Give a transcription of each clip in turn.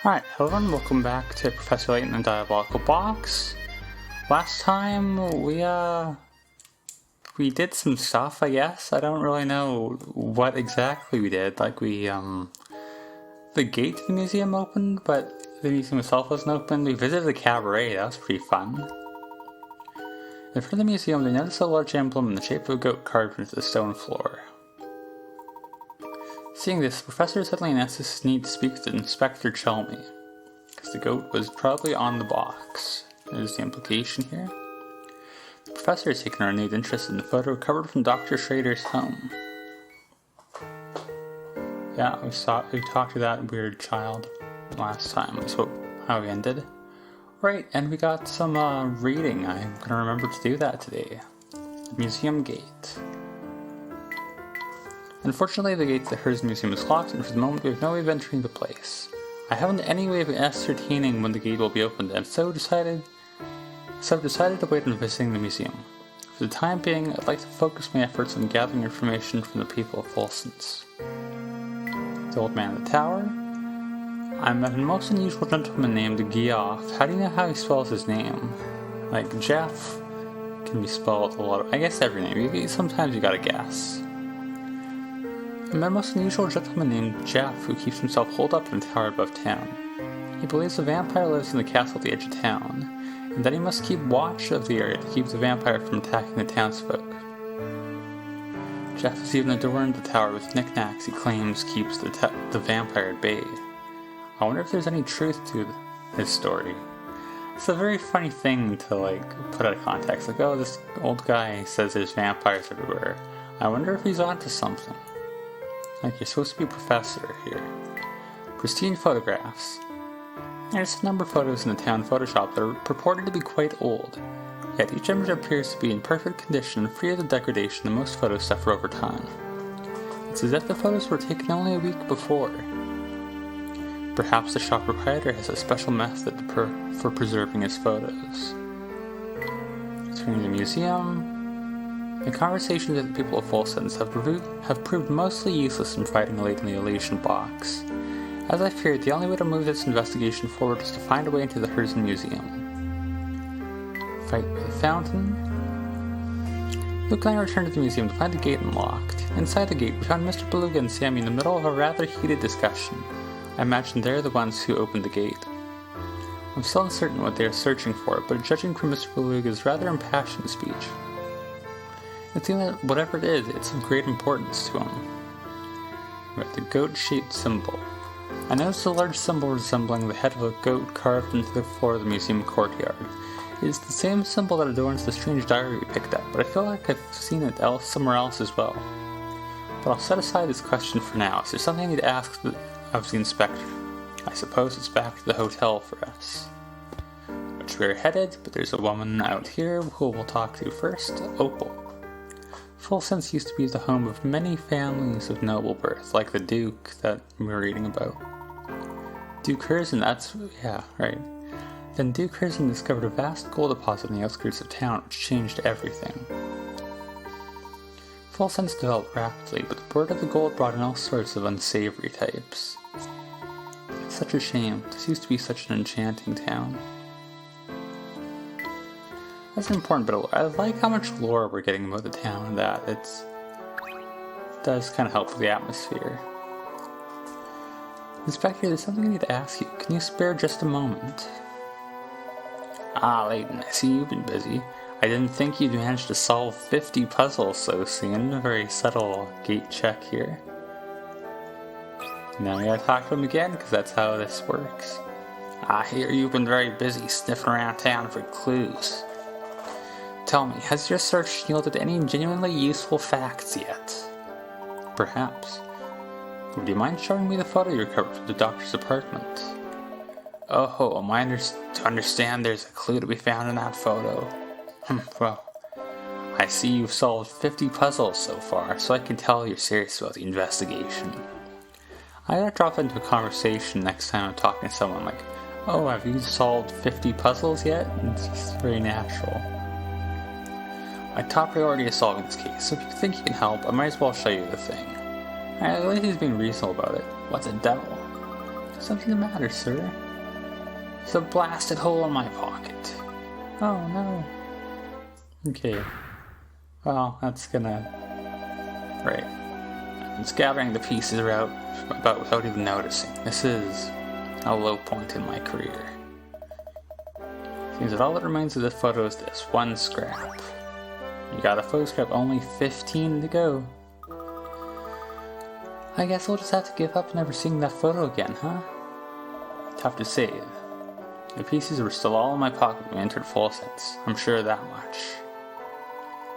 Alright, hello and welcome back to Professor Layton and Diabolical Box. Last time we did some stuff, I guess. I don't really know what exactly we did. The gate to the museum opened, but the museum itself wasn't open. We visited the cabaret, that was pretty fun. In front of the museum, they noticed a large emblem in the shape of a goat carved into the stone floor. Seeing this, the professor suddenly announced his need to speak to Inspector Chelmy, because the goat was probably on the box. There's the implication here. The professor has taken a renewed interest in the photo recovered from Dr. Schrader's home. Yeah, we talked to that weird child last time. That's how we ended. Right, and we got some reading. I'm going to remember to do that today. The museum gate. Unfortunately, the gate to the Hearst Museum is locked, and for the moment we have no way of entering the place. I haven't any way of ascertaining when the gate will be opened, and so decided to wait on visiting the museum. For the time being, I'd like to focus my efforts on gathering information from the people of Folson's. The old man in the tower. I met a most unusual gentleman named Geoff. How do you know how he spells his name? Like, Jeff can be spelled a lot of... I guess every name. Sometimes you gotta guess. I met a most unusual gentleman named Jeff who keeps himself holed up in a tower above town. He believes a vampire lives in the castle at the edge of town, and that he must keep watch of the area to keep the vampire from attacking the townsfolk. Jeff has even adorned the tower with knickknacks he claims keeps the vampire at bay. I wonder if there's any truth to his story. It's a very funny thing to put out of context. Oh, this old guy says there's vampires everywhere. I wonder if he's onto something. You're supposed to be a professor here. Pristine photographs. There's a number of photos in the town Photoshop that are purported to be quite old, yet each image appears to be in perfect condition, free of the degradation that most photos suffer over time. It's as if the photos were taken only a week before. Perhaps the shop proprietor has a special method for preserving his photos. Returning to the museum. The conversations with the people of Folson's have proved mostly useless in fighting Layton the Elation box. As I feared, the only way to move this investigation forward is to find a way into the Hearst Museum. Fight by the fountain. Luke and I returned to the museum to find the gate unlocked. Inside the gate, we found Mr. Beluga and Sammy in the middle of a rather heated discussion. I imagine they're the ones who opened the gate. I'm still uncertain what they are searching for, but judging from Mr. Beluga's rather impassioned speech, it seems that whatever it is, it's of great importance to him. Right, the goat-shaped symbol. I noticed a large symbol resembling the head of a goat carved into the floor of the museum courtyard. It is the same symbol that adorns the strange diary we picked up, but I feel like I've seen it somewhere else as well. But I'll set aside this question for now. Is there something I need to ask of the inspector? I suppose it's back to the hotel for us. Which we're headed, but there's a woman out here who we'll talk to first, Opal. Folson's used to be the home of many families of noble birth, like the Duke that we were reading about. Duke Curzon, right. Then Duke Curzon discovered a vast gold deposit on the outskirts of town, which changed everything. Folson's developed rapidly, but the word of the gold brought in all sorts of unsavory types. It's such a shame. This used to be such an enchanting town. That's an important bit of lore. I like how much lore we're getting about the town and that. It does kind of help with the atmosphere. Inspector, there's something I need to ask you. Can you spare just a moment? Layton, I see you've been busy. I didn't think you'd managed to solve 50 puzzles so soon. A very subtle gate check here. Now we gotta talk to him again, because that's how this works. I hear you've been very busy sniffing around town for clues. Tell me, has your search yielded any genuinely useful facts yet? Perhaps. Would you mind showing me the photo you recovered from the doctor's apartment? Oh, am I to understand there's a clue to be found in that photo? Well, I see you've solved 50 puzzles so far, so I can tell you're serious about the investigation. I gotta drop into a conversation next time I'm talking to someone like, oh, have you solved 50 puzzles yet? It's just very natural. My top priority is solving this case, so if you think you can help, I might as well show you the thing. At least he's being reasonable about it. What's a devil? Something the matter, sir? There's a blasted hole in my pocket. Oh no. Okay. Well, that's gonna... Right. It's gathering the pieces about without even noticing. This is a low point in my career. Seems that all that remains of the photo is this one scrap. You got a photo scrap, only 15 to go. I guess we'll just have to give up never seeing that photo again, huh? Tough to say. The pieces were still all in my pocket when we entered full sense. I'm sure of that much.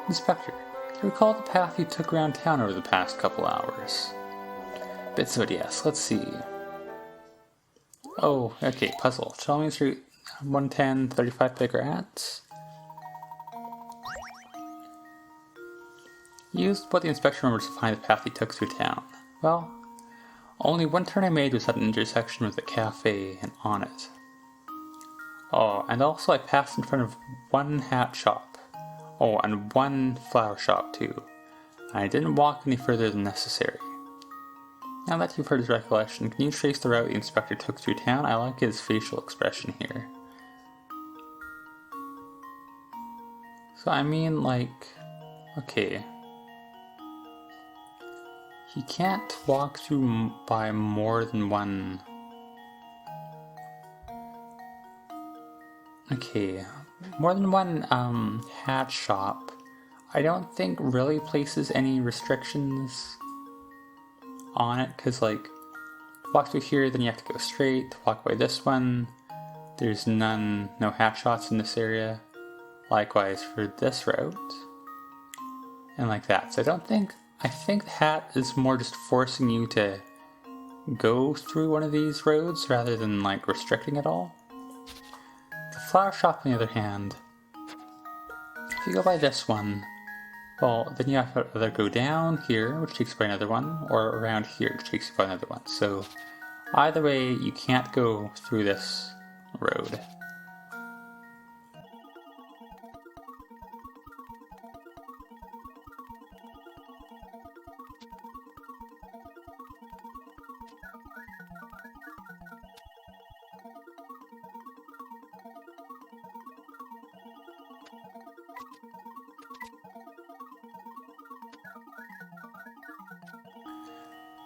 Inspector, do you recall the path you took around town over the past couple hours? Bits of it, yes. Let's see. Oh, okay, puzzle. Chelmeys Route 110, 35 bigger ants. Used what the inspector remembers to find the path he took through town. Well, only one turn I made was at an intersection with a cafe and on it. Oh, and also I passed in front of one hat shop. Oh, and one flower shop too. And I didn't walk any further than necessary. Now that you've heard his recollection, can you trace the route the inspector took through town? I like his facial expression here. So I mean, like, okay. He can't walk through by more than one. Okay, more than one hat shop. I don't think really places any restrictions on it, because like, to walk through here, then you have to go straight. To walk by this one, there's no hat shots in this area. Likewise for this route, and like that. So I think the hat is more just forcing you to go through one of these roads rather than like restricting it all. The flower shop, on the other hand, if you go by this one, well, then you have to either go down here, which takes you by another one, or around here, which takes you by another one. So either way, you can't go through this road.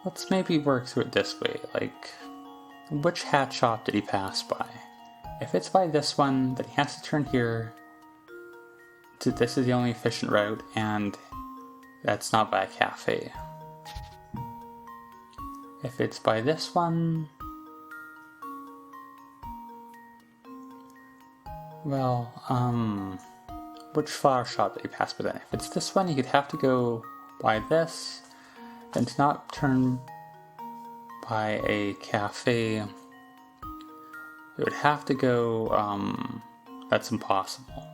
Let's maybe work through it this way, like, which hat shop did he pass by? If it's by this one, then he has to turn here. This is the only efficient route, and that's not by a cafe. If it's by this one, well, which flower shop did he pass by then? If it's this one, you'd have to go by this, and to not turn by a cafe, it would have to go, that's impossible.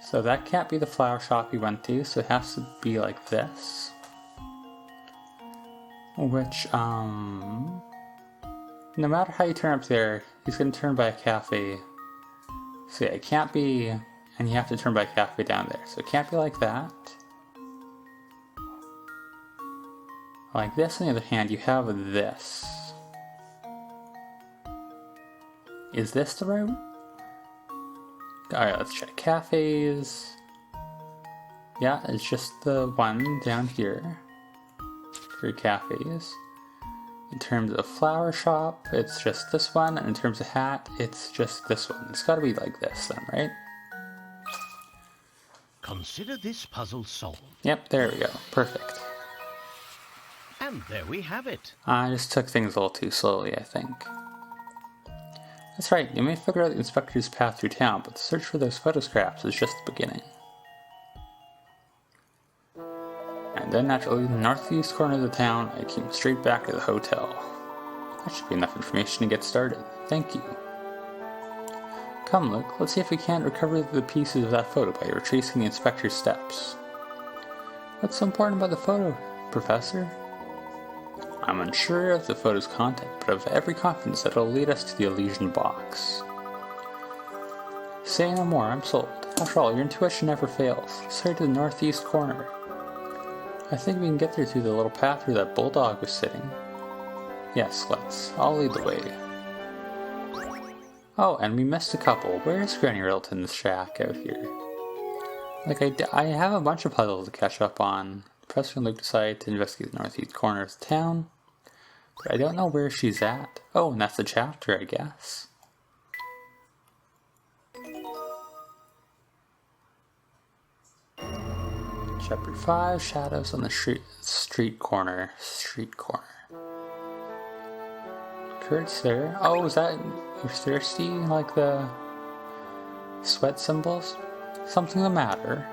So that can't be the flower shop he went to, so it has to be like this. Which, no matter how you turn up there, he's going to turn by a cafe. So yeah, it can't be, and you have to turn by a cafe down there. So it can't be like that. Like this, on the other hand, you have this. Is this the route? Alright, let's check. Cafes. Yeah, it's just the one down here for cafes. In terms of flower shop, it's just this one, and in terms of hat, it's just this one. It's gotta be like this then, right? Consider this puzzle solved. Yep, there we go. Perfect. And there we have it. I just took things a little too slowly, I think. That's right, you may figure out the inspector's path through town, but the search for those photo scraps is just the beginning. And then naturally, the northeast corner of the town, I came straight back to the hotel. That should be enough information to get started. Thank you. Come, Luke, let's see if we can't recover the pieces of that photo by retracing the inspector's steps. What's so important about the photo, Professor? I'm unsure of the photo's content, but I have every confidence that it'll lead us to the Elysian box. Say no more, I'm sold. After all, your intuition never fails. Straight to the northeast corner. I think we can get there through the little path where that bulldog was sitting. Yes, let's. I'll lead the way. Oh, and we missed a couple. Where's Granny Riddleton's shack out here? Like, I have a bunch of puzzles to catch up on. Professor and Luke decide to investigate the northeast corner of the town. But I don't know where she's at. Oh, and that's the chapter, I guess. Chapter 5, Shadows on the Street corner. Kurt's there. Oh, is that... You're thirsty? Like the... sweat symbols? Something the matter?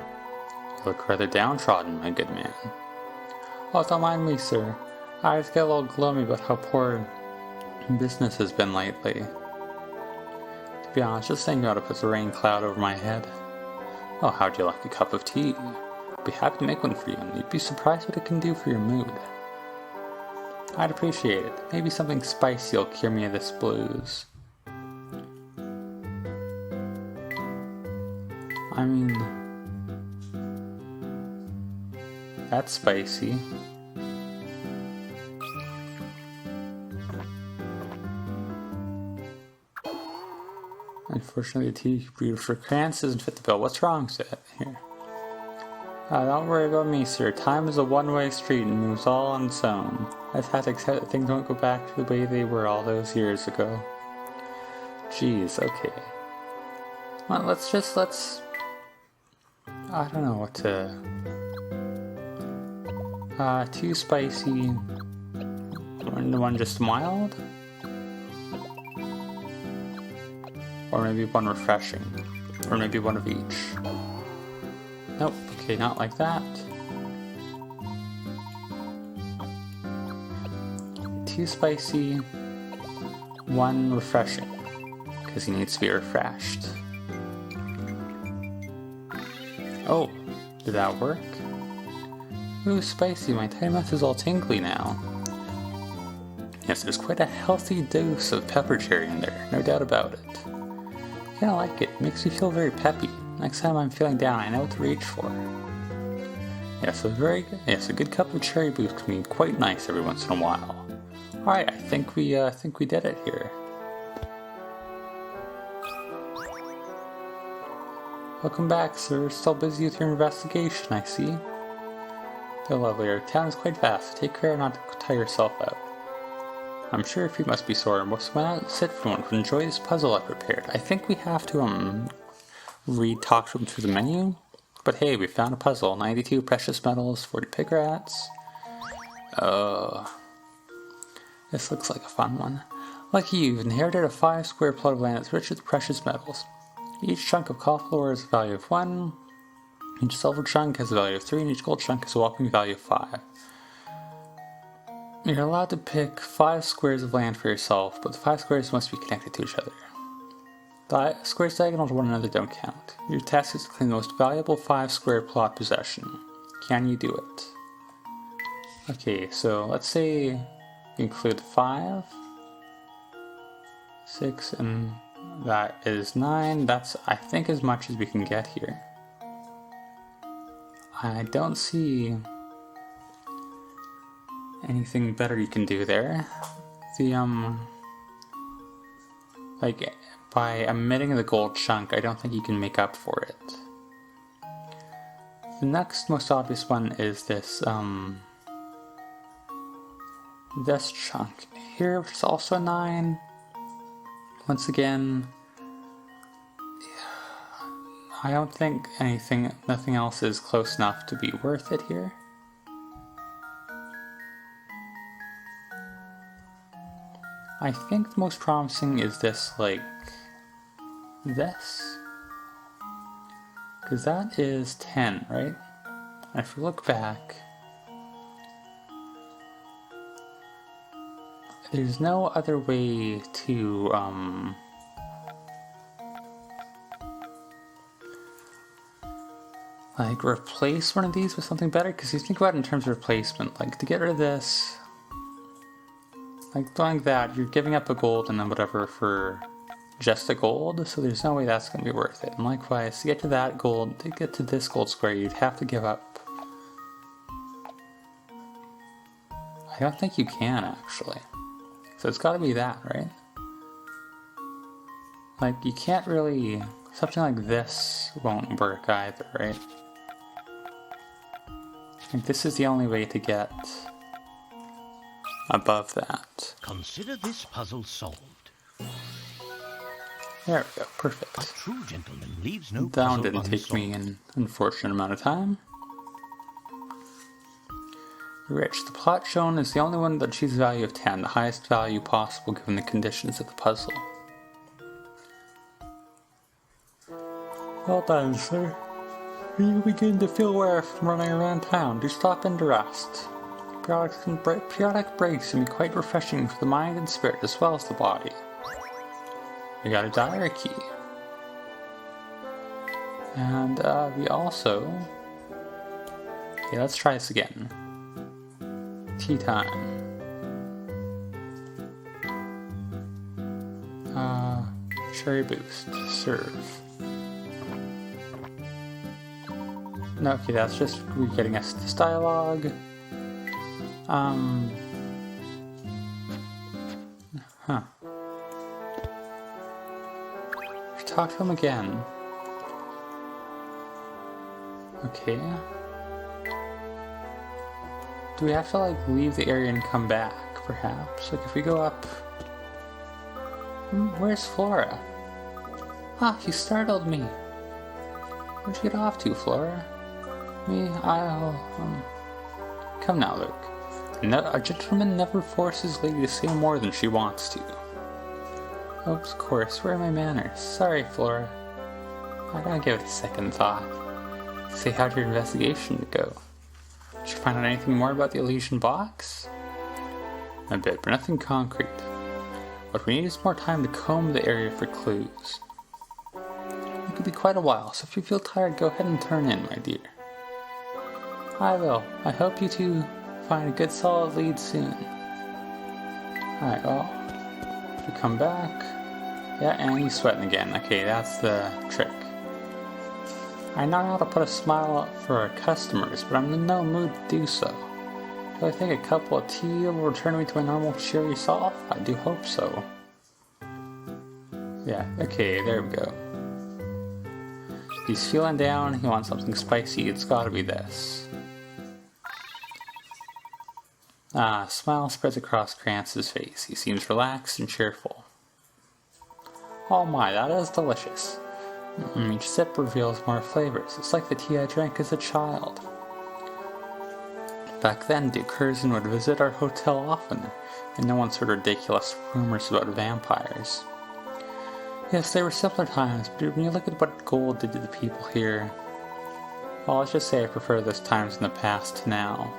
You look rather downtrodden, my good man. Oh, don't mind me, sir. I just get a little gloomy about how poor business has been lately. To be honest, just thinking about it puts a rain cloud over my head. Oh, how'd you like a cup of tea? I'd be happy to make one for you, and you'd be surprised what it can do for your mood. I'd appreciate it. Maybe something spicy will cure me of this blues. I mean... that's spicy. Unfortunately, the tea brewed for Krantz doesn't fit the bill. What's wrong, Seth? Here. Don't worry about me, sir. Time is a one-way street and moves all on its own. I just have to accept that things won't go back to the way they were all those years ago. Jeez, okay. Well, let's... I don't know what to... too spicy... one just mild? Or maybe one refreshing. Or maybe one of each. Nope, okay, not like that. Too spicy, one refreshing. Because he needs to be refreshed. Oh, did that work? Ooh, spicy, my tiny mouth is all tingly now. Yes, there's quite a healthy dose of pepper cherry in there, no doubt about it. Yeah, I like it. Makes me feel very peppy. Next time I'm feeling down, I know what to reach for. Yes, a good cup of cherry boost can be quite nice every once in a while. Alright, I think we did it here. Welcome back, sir. Still busy with your investigation, I see. Though lovely, our town is quite vast. Take care not to tire yourself out. I'm sure your feet must be sore, so why not sit for one to enjoy this puzzle I prepared? I think we have to, talk to them through the menu. But hey, we found a puzzle. 92 precious metals, 40 pig rats. This looks like a fun one. Lucky you've inherited a 5 square plot of land that's rich with precious metals. Each chunk of copper ore has a value of 1. Each silver chunk has a value of 3, and each gold chunk has a whopping value of 5. You're allowed to pick 5 squares of land for yourself, but the 5 squares must be connected to each other. The squares diagonal to one another don't count. Your task is to claim the most valuable 5 square plot possession. Can you do it? Okay, so let's say you include 5, 6, and that is 9. That's, I think, as much as we can get here. I don't see anything better you can do there. Like, by omitting the gold chunk, I don't think you can make up for it. The next most obvious one is this, this chunk here, which is also 9. Once again, I don't think nothing else is close enough to be worth it here. I think the most promising is this, like, this. Because that is 10, right? And if we look back, there's no other way to, like, replace one of these with something better. Because you think about it in terms of replacement, like, to get rid of this, like, doing that, you're giving up a gold and then whatever for just a gold, so there's no way that's going to be worth it. And likewise, to get to that gold, to get to this gold square, you'd have to give up. I don't think you can, actually. So it's gotta be that, right? Like, you can't really... Something like this won't work either, right? Like, this is the only way to get above that. Consider this puzzle solved. There we go, perfect. A true gentleman leaves no That one puzzle didn't take unsolved. me an unfortunate amount of time. Rich. The plot shown is the only one that achieves a value of 10, the highest value possible given the conditions of the puzzle. Well done, sir. You begin to feel wear from running around town. Do stop and rest. Periodic breaks can be quite refreshing for the mind and spirit as well as the body. We got a diary key. And we also... Okay, let's try this again. Tea time. Cherry boost. Serve. No, okay, that's just getting us this dialogue. Talk to him again. Okay. Do we have to, like, leave the area and come back, perhaps? Like, if we go up... Where's Flora? Ah, you startled me. Where'd you get off to, Flora? Come now, Luke. No, a gentleman never forces a lady to say more than she wants to. Oh, of course, where are my manners? Sorry, Flora. I gotta give it a second thought. Say, how'd your investigation go? Did you find out anything more about the Elysian box? A bit, but nothing concrete. What we need is more time to comb the area for clues. It could be quite a while, so if you feel tired, go ahead and turn in, my dear. I will. I hope you two find a good solid lead soon. Alright, well, if we come back... Yeah, and he's sweating again. Okay, that's the trick. I know how to put a smile up for our customers, but I'm in no mood to do so. Do I think a cup of tea will return me to my normal cheery self? I do hope so. Yeah, okay, there we go. He's feeling down, he wants something spicy, it's gotta be this. Ah, a smile spreads across Kranz's face. He seems relaxed and cheerful. Oh my, that is delicious. Each sip reveals more flavors. It's like the tea I drank as a child. Back then, Duke Curzon would visit our hotel often, and no one heard ridiculous rumors about vampires. Yes, they were simpler times, but when you look at what gold did to the people here... Well, let's just say I prefer those times in the past to now.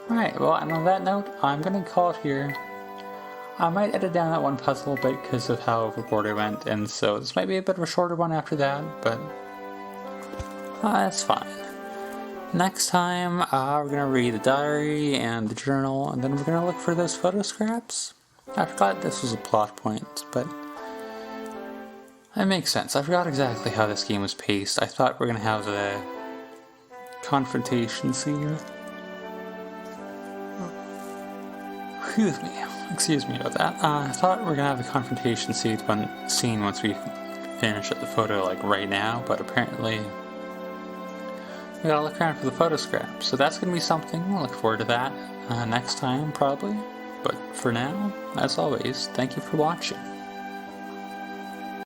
Alright, well, and on that note, I'm gonna call it here. I might edit down that one puzzle a bit because of how overboard I went, and so this might be a bit of a shorter one after that, but that's fine. Next time, we're going to read the diary and the journal, and then we're going to look for those photo scraps. I forgot this was a plot point, but it makes sense. I forgot exactly how this game was paced. I thought we were going to have the confrontation scene. Excuse me about that. I thought we were going to have the confrontation scene once we finish at the photo, like right now, but apparently we gotta look around for the photo scrap. So that's going to be something. I'll look forward to that next time, probably. But for now, as always, thank you for watching.